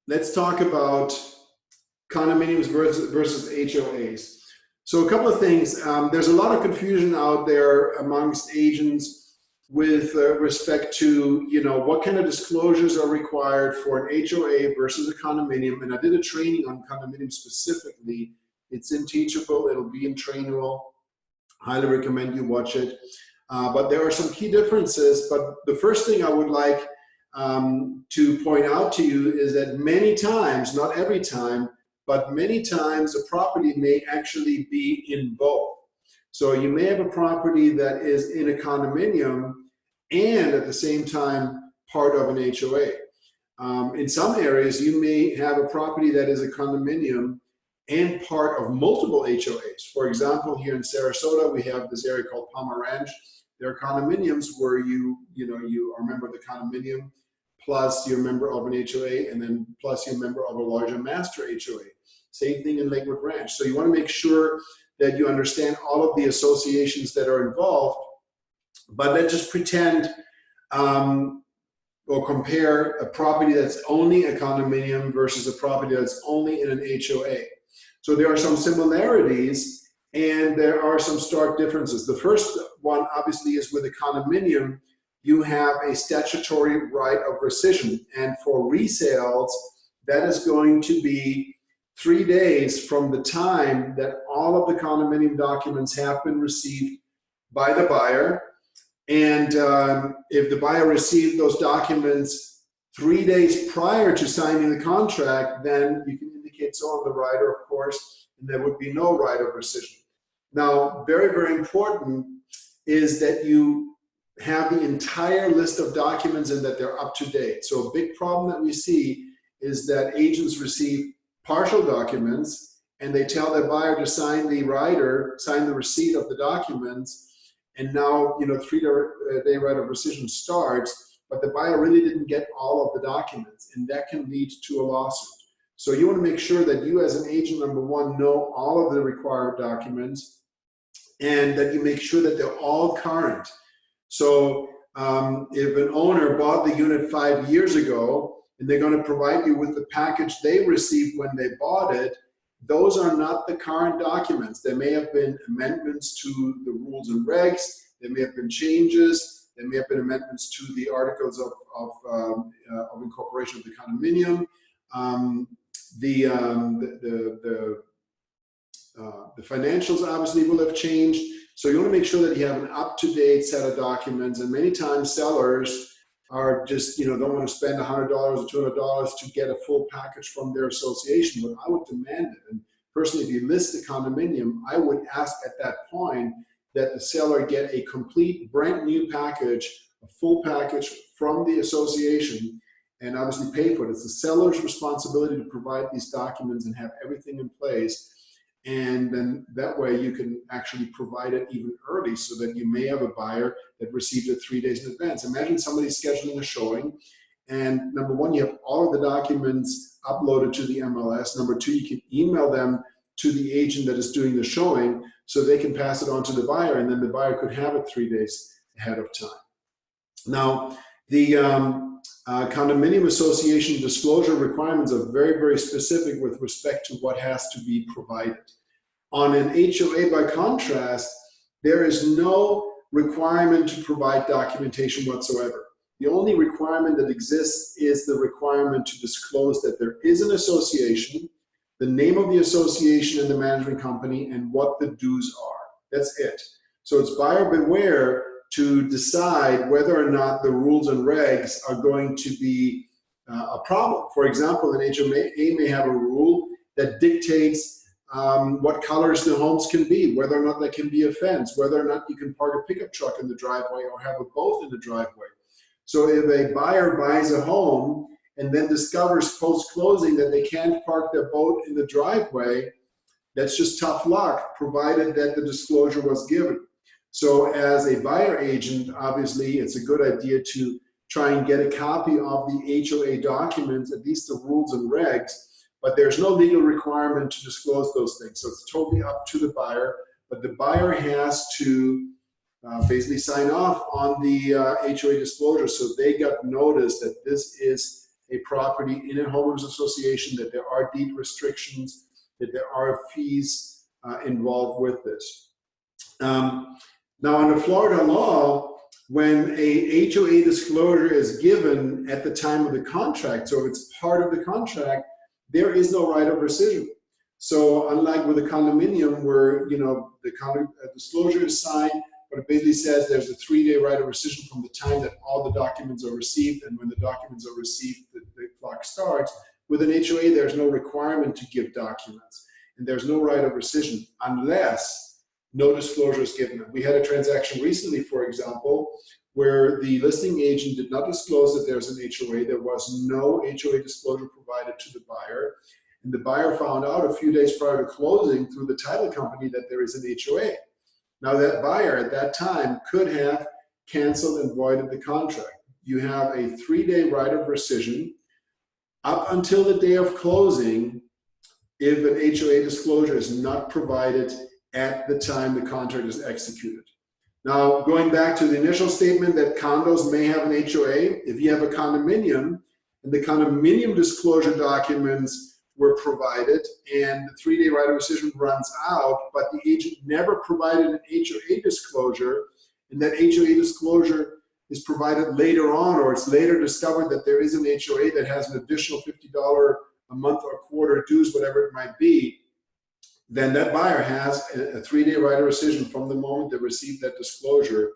let's talk about condominiums versus HOAs. So a couple of things. There's a lot of confusion out there amongst agents with respect to, what kind of disclosures are required for an HOA versus a condominium. And I did a training on condominiums specifically. It's in Teachable. It'll be in Trainable. Highly recommend you watch it. But there are some key differences. But the first thing I would like to point out to you is that many times, not every time, but many times a property may actually be in both. So you may have a property that is in a condominium and at the same time part of an HOA. In some areas, you may have a property that is a condominium and part of multiple HOAs. For example, here in Sarasota, we have this area called Palmer Ranch. There are condominiums where you are a member of the condominium, plus you're a member of an HOA, and then plus you're a member of a larger master HOA. Same thing in Lakewood Ranch. So you want to make sure that you understand all of the associations that are involved, but let's just pretend or compare a property that's only a condominium versus a property that's only in an HOA. So there are some similarities and there are some stark differences. The first one obviously is with a condominium, you have a statutory right of rescission. And for resales, that is going to be 3 days from the time that all of the condominium documents have been received by the buyer. And if the buyer received those documents 3 days prior to signing the contract, then you can indicate so on the rider, of course, and there would be no right of rescission. Now, very, very important is that you have the entire list of documents and that they're up to date. So a big problem that we see is that agents receive partial documents and they tell their buyer to sign the rider, sign the receipt of the documents, and now 3-day right of rescission starts, but the buyer really didn't get all of the documents, and that can lead to a lawsuit. So you want to make sure that you as an agent, number one, know all of the required documents and that you make sure that they're all current. So if an owner bought the unit 5 years ago and they're going to provide you with the package they received when they bought it, those are not the current documents. There may have been amendments to the rules and regs. There may have been changes. There may have been amendments to the articles of incorporation of the condominium. The financials obviously will have changed. So you want to make sure that you have an up-to-date set of documents. And many times sellers are just, don't want to spend $100 or $200 to get a full package from their association, but I would demand it. And personally, if you list a condominium, I would ask at that point that the seller get a complete brand new package, a full package from the association, and obviously pay for it. It's the seller's responsibility to provide these documents and have everything in place. And then that way you can actually provide it even early so that you may have a buyer that received it 3 days in advance. Imagine somebody scheduling a showing, and number one, you have all of the documents uploaded to the MLS. Number two, you can email them to the agent that is doing the showing so they can pass it on to the buyer, and then the buyer could have it 3 days ahead of time. Now, the condominium association disclosure requirements are very, very specific with respect to what has to be provided. On an HOA, by contrast, there is no requirement to provide documentation whatsoever. The only requirement that exists is the requirement to disclose that there is an association, the name of the association and the management company, and what the dues are. That's it. So it's buyer beware to decide whether or not the rules and regs are going to be a problem. For example, an HOA may have a rule that dictates what colors the homes can be, whether or not there can be a fence, whether or not you can park a pickup truck in the driveway or have a boat in the driveway. So if a buyer buys a home and then discovers post-closing that they can't park their boat in the driveway, that's just tough luck, provided that the disclosure was given. So as a buyer agent, obviously, it's a good idea to try and get a copy of the HOA documents, at least the rules and regs, but there's no legal requirement to disclose those things. So it's totally up to the buyer, but the buyer has to basically sign off on the HOA disclosure so they got notice that this is a property in a homeowners association, that there are deed restrictions, that there are fees involved with this. Now, under Florida law, when a HOA disclosure is given at the time of the contract, so if it's part of the contract, there is no right of rescission. So unlike with a condominium where, you know, the disclosure is signed, but it basically says there's a 3-day right of rescission from the time that all the documents are received, and when the documents are received, the clock starts. With an HOA, there's no requirement to give documents, and there's no right of rescission unless no disclosure is given. We had a transaction recently, for example, where the listing agent did not disclose that there's an HOA. There was no HOA disclosure provided to the buyer. And the buyer found out a few days prior to closing through the title company that there is an HOA. Now that buyer at that time could have canceled and voided the contract. You have a 3-day right of rescission up until the day of closing if an HOA disclosure is not provided at the time the contract is executed. Now, going back to the initial statement that condos may have an HOA, if you have a condominium and the condominium disclosure documents were provided and the 3-day right of rescission runs out, but the agent never provided an HOA disclosure, and that HOA disclosure is provided later on, or it's later discovered that there is an HOA that has an additional $50 a month or quarter dues, whatever it might be, then that buyer has a 3-day right of rescission from the moment they receive that disclosure.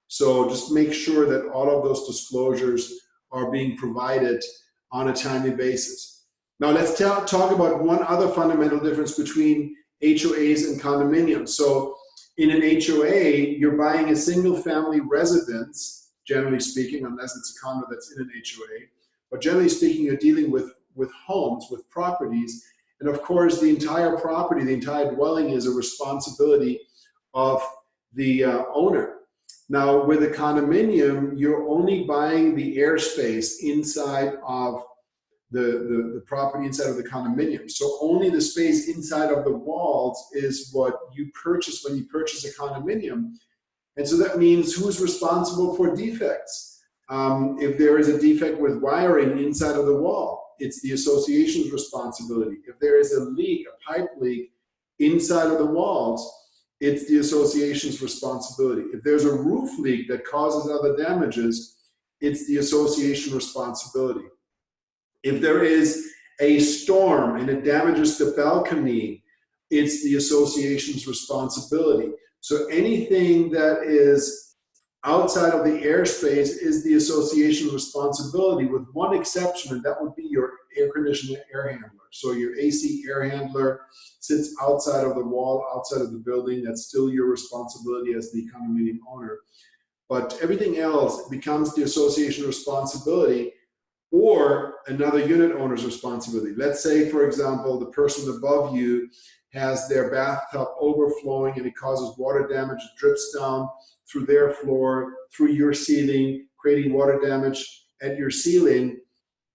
So just make sure that all of those disclosures are being provided on a timely basis. Now let's talk about one other fundamental difference between HOAs and condominiums. So in an HOA, you're buying a single family residence, generally speaking, unless it's a condo that's in an HOA. But generally speaking, you're dealing with homes, with properties. And of course, the entire property, the entire dwelling is a responsibility of the owner. Now, with a condominium, you're only buying the airspace inside of the property, inside of the condominium. So only the space inside of the walls is what you purchase when you purchase a condominium. And so that means who's responsible for defects? If there is a defect with wiring inside of the wall, it's the association's responsibility. If there is a leak, a pipe leak inside of the walls, it's the association's responsibility. If there's a roof leak that causes other damages, it's the association's responsibility. If there is a storm and it damages the balcony, it's the association's responsibility. So anything that is outside of the airspace is the association's responsibility, with one exception, and that would be your air conditioner air handler. So your AC air handler sits outside of the wall, outside of the building. That's still your responsibility as the condominium owner. But everything else becomes the association's responsibility or another unit owner's responsibility. Let's say, for example, the person above you has their bathtub overflowing and it causes water damage, it drips down through their floor, through your ceiling, creating water damage at your ceiling.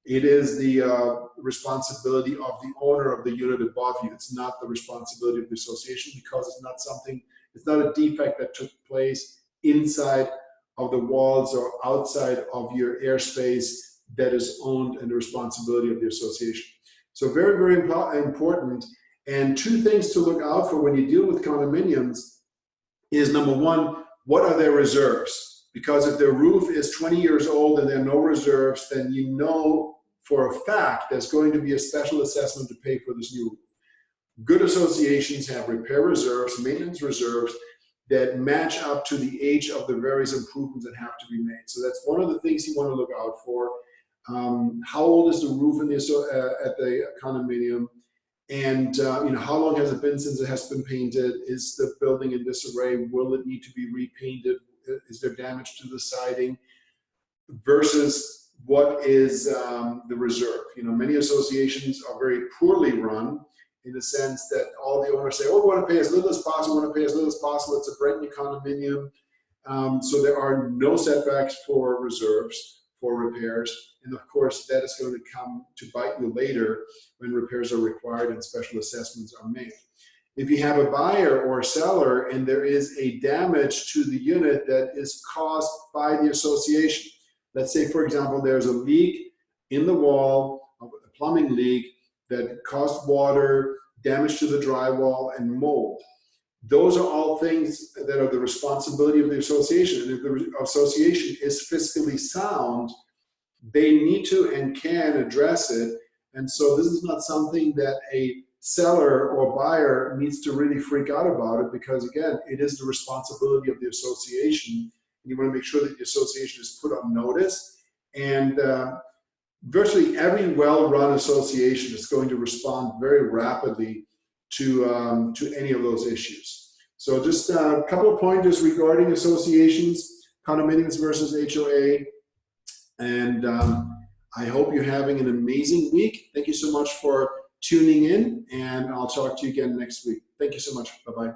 It is the responsibility of the owner of the unit above you. It's not the responsibility of the association, because it's not a defect that took place inside of the walls or outside of your airspace that is owned and the responsibility of the association. So very, very important. And two things to look out for when you deal with condominiums is, number one, what are their reserves? Because if their roof is 20 years old and there are no reserves, then you know for a fact there's going to be a special assessment to pay for this new roof. Good associations have repair reserves, maintenance reserves that match up to the age of the various improvements that have to be made. So that's one of the things you want to look out for. How old is the roof at the condominium? And how long has it been since it has been painted? Is the building in disarray? Will it need to be repainted? Is there damage to the siding? Versus what is the reserve? Many associations are very poorly run in the sense that all the owners say, oh, we want to pay as little as possible, we want to pay as little as possible. It's a brand new condominium. So there are no setbacks for reserves, for repairs. And of course, that is going to come to bite you later when repairs are required and special assessments are made. If you have a buyer or a seller and there is a damage to the unit that is caused by the association, let's say, for example, there's a leak in the wall of a plumbing leak that caused water, damage to the drywall, and mold. Those are all things that are the responsibility of the association. And if the association is fiscally sound, they need to and can address it. And so this is not something that a seller or buyer needs to really freak out about it, because again, it is the responsibility of the association. You want to make sure that the association is put on notice, and virtually every well-run association is going to respond very rapidly to any of those issues. So just a couple of pointers regarding associations, condominiums versus HOA, and I hope you're having an amazing week. Thank you so much for tuning in, and I'll talk to you again next week. Thank you so much. Bye-bye.